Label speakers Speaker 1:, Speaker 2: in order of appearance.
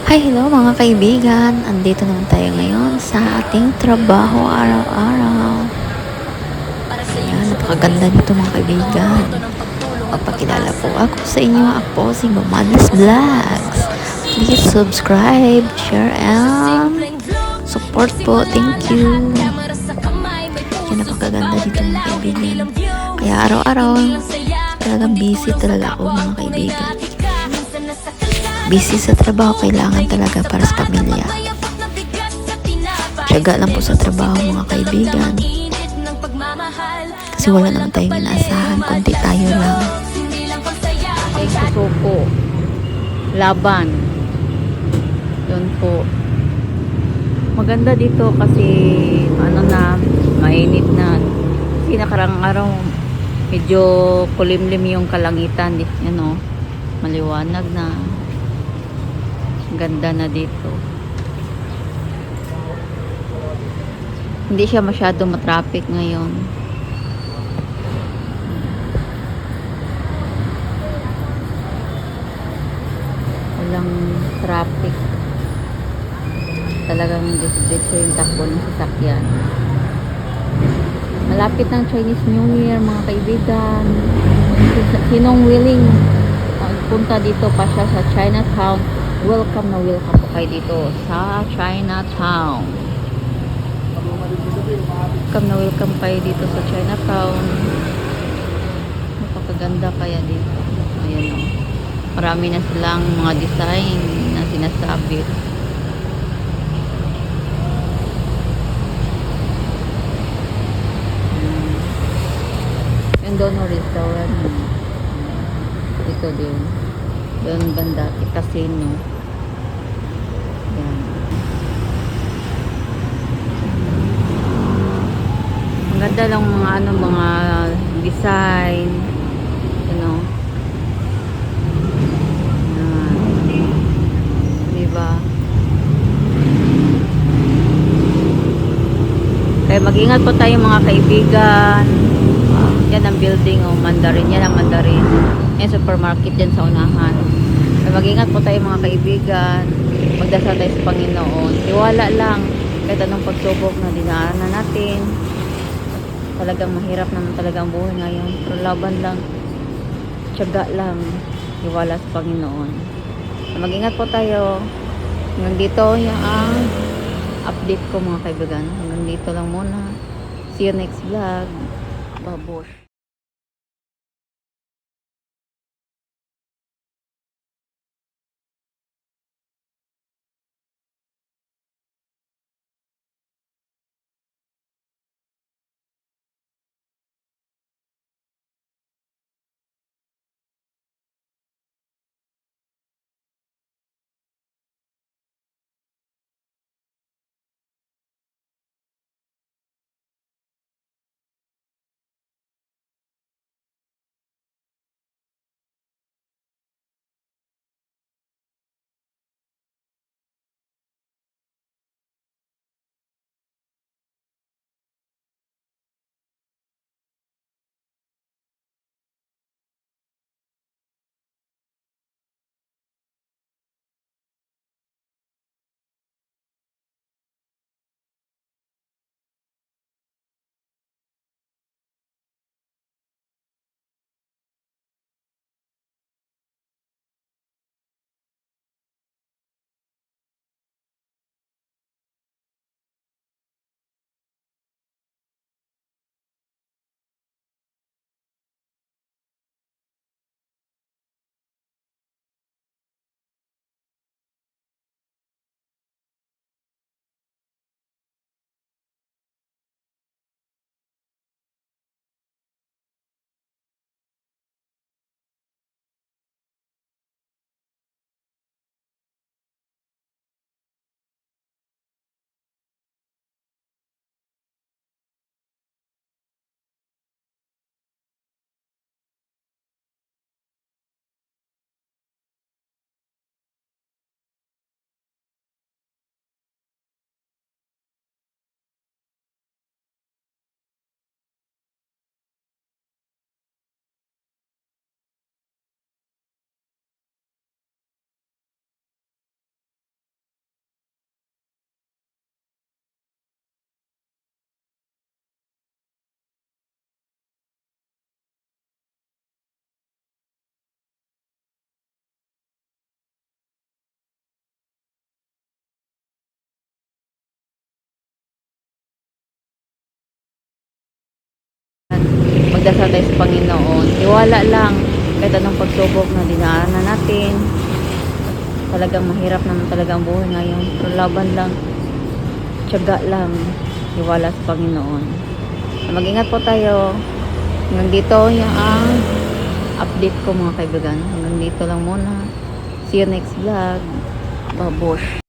Speaker 1: Hi, hello mga kaibigan. Andito naman tayo ngayon sa ating trabaho araw-araw. Ayan, napakaganda nito mga kaibigan. Magpakilala po ako sa inyo. Ako po si Mamalas Vlogs. Please subscribe, share, and support po. Thank you. Yan, napakaganda dito mga kaibigan. Kaya araw-araw, talagang busy talaga ako mga kaibigan. Busy sa trabaho, kailangan talaga para sa pamilya. Tiyaga lang po sa trabaho mga kaibigan. Kasi wala naman tayong inaasahan, kundi tayo lang.
Speaker 2: Ay, susuko. Laban. Yun po. Maganda dito kasi mainit na. Kasi nakarang araw medyo kulimlim yung kalangitan. Yan o. Maliwanag na. Ganda na dito. Hindi siya masyado matraffic ngayon. Walang traffic. Talagang diretso yung takbo ng sasakyan. Malapit ng Chinese New Year mga kaibigan. Sinong willing punta dito pa siya sa Chinatown, welcome po kayo dito sa Chinatown. Welcome kayo dito sa Chinatown. Napakaganda kaya dito. Ayan o. Marami na silang mga design na sinasabit. Yung Dono Restaurant. Ito din. Doon banda, casino. Yan. Ang ganda lang mga design. Diba? Kaya mag-ingat po tayo mga kaibigan. Yan ang building Mandarin. Yan ang Mandarin. Yan supermarket dyan sa unahan. Kaya mag-ingat po tayo mga kaibigan. Magdasal tayo sa Panginoon. Tiwala lang. Kahit anong pagsubok na dinaanan natin. Talagang mahirap naman talaga ang buhay ngayon. Pero laban lang. Tiyaga lang. Tiwala sa Panginoon. Kaya mag-ingat po tayo. Hanggang dito yung update ko mga kaibigan. Hanggang dito lang muna. See you next vlog. Babush. magdasal tayo sa Panginoon. Tiwala lang. Kahit anong pagsubok na dinaanan natin. Talagang mahirap naman talaga ang buhay ngayon. Pero laban lang. Tiyaga lang. Tiwala sa Panginoon. Mag-ingat po tayo. Nandito yung update ko mga kaibigan. Hanggang dito lang muna. See you next vlog. Babush.